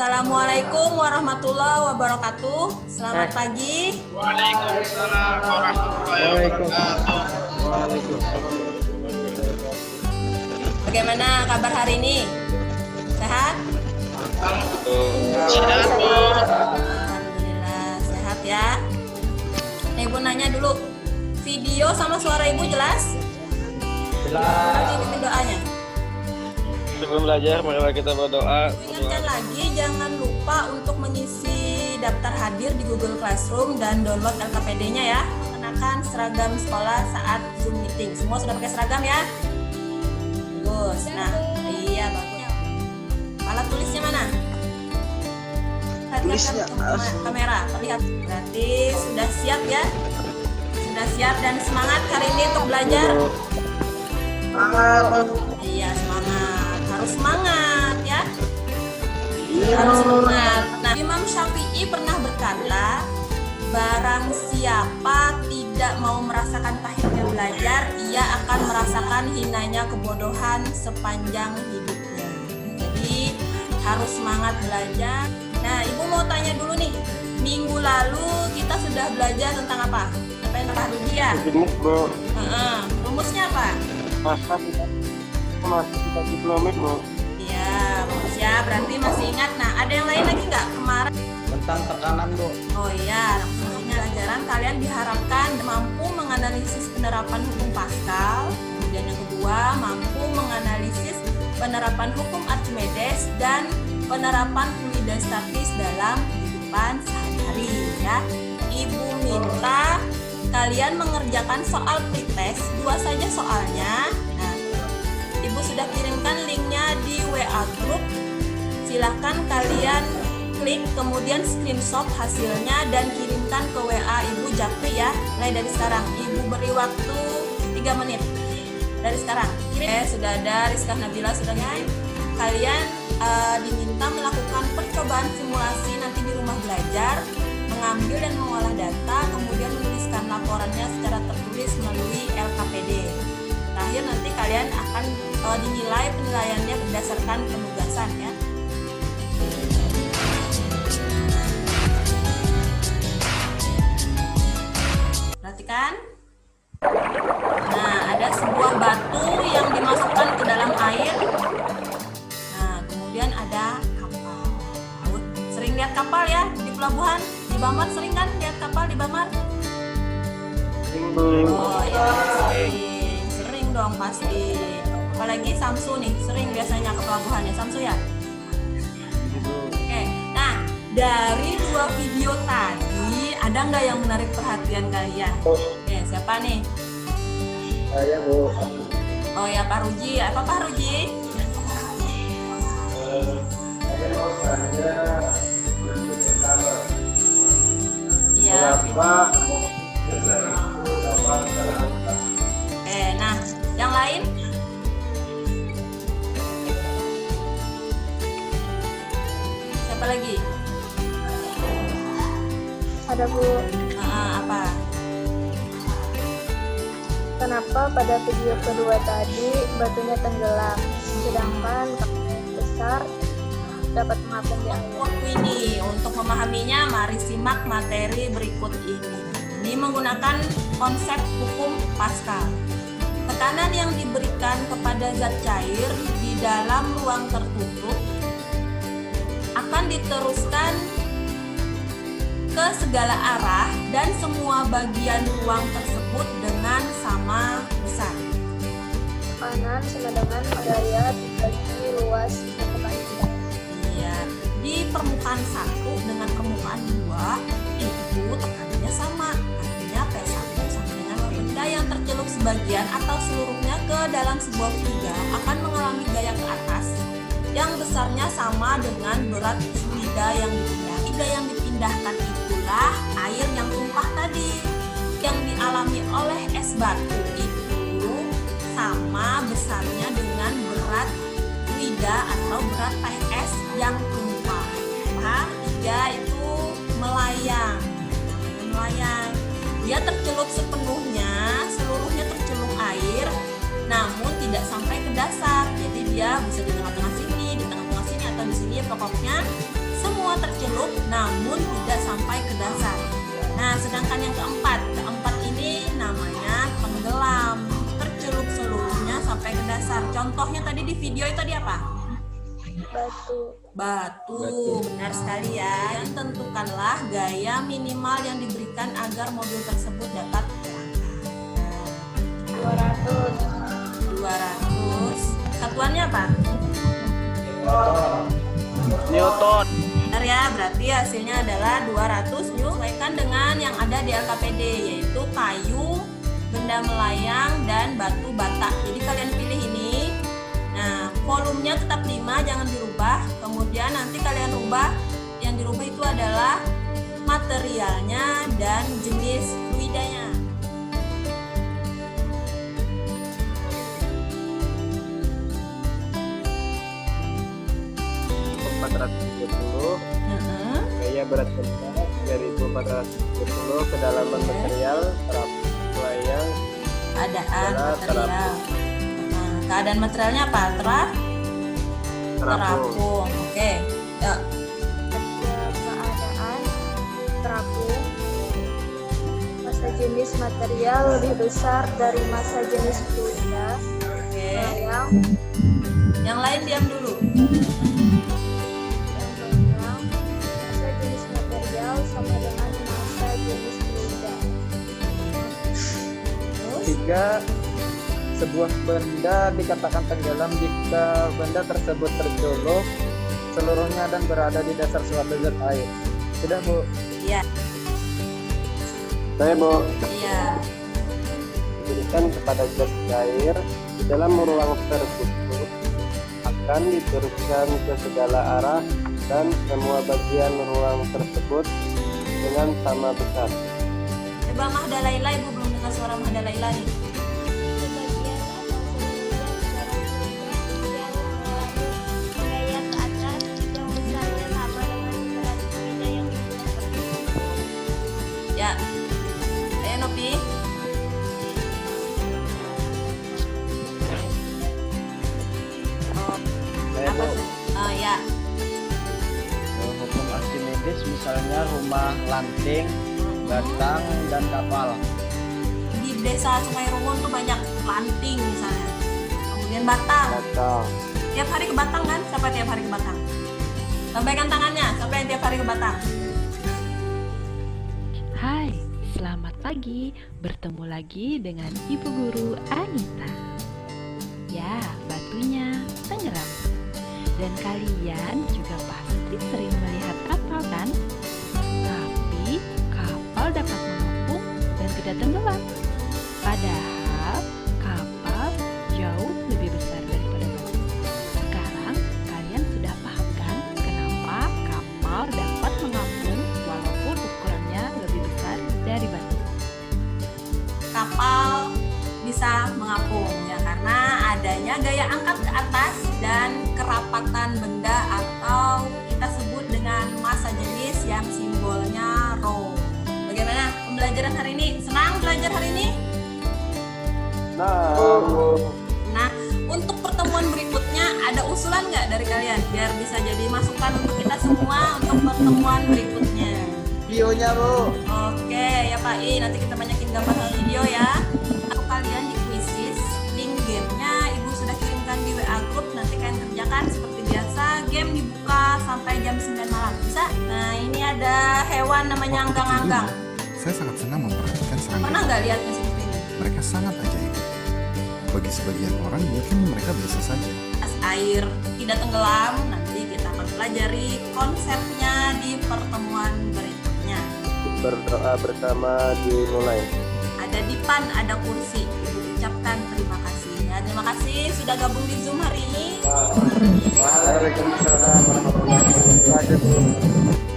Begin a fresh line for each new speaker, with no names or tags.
Assalamualaikum warahmatullahi wabarakatuh. Selamat pagi.
Waalaikumsalam warahmatullahi wabarakatuh.
Bagaimana kabar hari ini? Sehat?
Sehat, Bu.
Alhamdulillah sehat ya. Nih, Ibu nanya dulu, video sama suara Ibu jelas? Jelas. Ini doanya.
Sebelum belajar, marilah kita berdoa.
Ingatkan lagi, jangan lupa untuk mengisi daftar hadir di Google Classroom dan download LKPD-nya ya. Kenakan seragam sekolah saat Zoom meeting. Semua sudah pakai seragam ya? Bagus. Nah, iya bagus. Alat tulisnya mana? Perlihatkan ke kamera. Lihat. Berarti sudah siap ya? Sudah siap dan semangat hari ini untuk belajar? Iya, semangat. Harus semangat ya. Harus semangat. Nah, Imam Syafi'i pernah berkata, barang siapa tidak mau merasakan pahitnya belajar, ia akan merasakan hinanya kebodohan sepanjang hidupnya. Jadi harus semangat belajar. Nah, Ibu mau tanya dulu nih, minggu lalu kita sudah belajar tentang apa? Apa yang Pak Rudi ya? Rumusnya apa?
Masih diplomet, Bu.
Iya, bagus ya. Berarti masih ingat. Nah, ada yang lain lagi nggak kemarin?
Tentang tekanan, Bu.
Oh iya, langsung pelajaran kalian diharapkan mampu menganalisis penerapan hukum Pascal. Kemudian yang kedua, mampu menganalisis penerapan hukum Archimedes dan penerapan fluida statis dalam kehidupan sehari-hari ya. Ibu minta kalian mengerjakan soal pretest, 2 saja soalnya. Nah, Ibu sudah kirimkan linknya di WA group. Silahkan kalian klik kemudian screenshot hasilnya dan kirimkan ke WA Ibu Japri ya. Mulai dari sekarang, Ibu beri waktu 3 menit dari sekarang. Sudah ada Rizka Nabila sudah ngirim. Kalian diminta melakukan percobaan simulasi nanti di rumah belajar, mengambil dan mengolah data, kemudian menuliskan laporannya secara tertulis melalui LKPD. Terakhir nanti kalian akan dinilai penilaiannya berdasarkan penugasan ya. Perhatikan. Nah, ada sebuah batu yang dimasukkan ke dalam air. Nah, kemudian ada kapal. Sering lihat kapal ya di pelabuhan? Di Bamar sering kan lihat kapal di Bamar? Oh ya, sering dong pasti. Apalagi Samsu nih, sering biasanya ke pelabuhan ya, Samsu ya? Oke, nah dari 2 video tadi, ada nggak yang menarik perhatian kalian? Oke, siapa nih?
Saya, Bu.
Oh ya, Pak Ruji. Apa Pak Ruji? Iya. Nah, yang lain? Siapa lagi?
Ada, Bu.
Apa?
Kenapa pada video kedua tadi batunya tenggelam, sedangkan kapal besar dapat mengapung di air?
Waktu ini untuk memahaminya, mari simak materi berikut ini. Ini menggunakan konsep hukum Pascal. Tekanan yang diberikan kepada zat cair di dalam ruang tertutup akan diteruskan ke segala arah dan semua bagian ruang tersebut dengan sama besar.
Tekanan sama dengan daya dibagi luas dan kepanjangan.
Iya, di permukaan 1 dengan permukaan 2 itu tekanannya sama. Artinya P1 sama dengan benda yang tercelup sebagian atau seluruhnya ke dalam sebuah fluida akan mengalami gaya ke atas yang besarnya sama dengan berat fluida yang dipindah. Fluida yang dipindahkan itulah air yang tumpah tadi. Yang dialami oleh es batu itu sama besarnya dengan berat fluida atau berat teh es yang tumpah. Paham? 3 itu melayang. Dia tercelup seluruhnya tercelup air, namun tidak sampai ke dasar. Jadi dia bisa di tengah-tengah sini, atau di sini, pokoknya semua tercelup namun tidak sampai ke dasar. Nah, sedangkan yang keempat ini namanya tenggelam, tercelup seluruhnya sampai ke dasar. Contohnya tadi di video itu tadi apa? Batu, benar sekali ya. Dan tentukanlah gaya minimal yang diberikan agar mobil tersebut dapat berangkat. 200. Satuannya apa?
Newton.
Benar ya, berarti hasilnya adalah 200 sesuaikan dengan yang ada di LKPD, yaitu kayu, benda melayang, dan batu bata. Jadi kalian pilih ini. Nah, volumenya tetap 5, jangan dirubah. Kemudian nanti kalian rubah, yang dirubah itu adalah materialnya dan jenis fluidanya.
430, gaya berat benda 2430, kedalaman material melayang
Keadaan
adalah
material. Nah, keadaan materialnya apa? Terapung. Oke. Ya.
Keadaan terapung. Massa jenis material lebih besar dari massa jenis fluida.
Oke.
Yang
Yang lain diam dulu.
massa jenis material sama dengan massa jenis fluida.
Tiga, sebuah benda dikatakan tenggelam jika benda tersebut tercelup seluruhnya dan berada di dasar suatu zat air. Sudah, Bu?
Iya.
Saya Bu,
Iya.
diberikan kepada zat cair di dalam ruang tersebut akan diteruskan ke segala arah dan semua bagian ruang tersebut dengan sama besar.
Coba Mahda Laila, Ibu belum dengar suara Mahda Laila nih.
Sebagian atau seluruhnya secara fluida yang mengalami gaya ke atas yang besarnya sama dengan berat fluida yang digunakan.
Ya. Ayo Nopi.
Saya
Apa
Bu,
sih? Ya.
Hukum Archimedes misalnya rumah, lanting, batang, dan kapal.
Di desa Sungai Rungun tuh banyak lanting misalnya. Kemudian batang.
Batal.
Tiap hari ke Batang kan? Siapa tiap hari ke Batang? Lambaikan tangannya. Siapa yang tiap hari ke Batang?
Hai, selamat pagi. Bertemu lagi dengan Ibu Guru Anita. Ya, batunya tenggelam. Dan kalian juga pasti sering melihat kapal kan? Tapi kapal dapat mengapung dan tidak tenggelam. Padahal kapal jauh lebih besar daripada batu. Sekarang kalian sudah paham kan kenapa kapal dapat mengapung walaupun ukurannya lebih besar dari batu.
Kapal bisa mengapung ya karena adanya gaya angkat ke atas dan kerapatan benda atau kita sebut dengan massa jenis yang simbolnya rho. Bagaimana pembelajaran hari ini? Senang belajar hari ini? Nah, untuk pertemuan berikutnya ada usulan nggak dari kalian biar bisa jadi masukan untuk kita semua untuk pertemuan berikutnya?
Videonya, Bu.
Oke ya Pak I, nanti kita banyakin gambar dan video ya. Untuk kalian di Quizizz, link gamenya Ibu sudah kirimkan di WA Group. Nanti kalian kerjakan seperti biasa. Game dibuka sampai jam 9 malam. Bisa? Nah ini ada hewan namanya anggang-anggang.
Saya sangat senang memperhatikan serangga.
Pernah nggak lihatnya seperti ini?
Mereka sangat ajaib. Bagi sebagian orang mungkin mereka biasa saja.
As air tidak tenggelam, nanti kita akan pelajari konsepnya di pertemuan berikutnya.
Berdoa bersama dimulai.
Ada dipan, ada kursi. Ibu ucapkan terima kasih. Ya, terima kasih sudah gabung di Zoom hari ini.
Waalaikumsalam warahmatullahi wabarakatuh.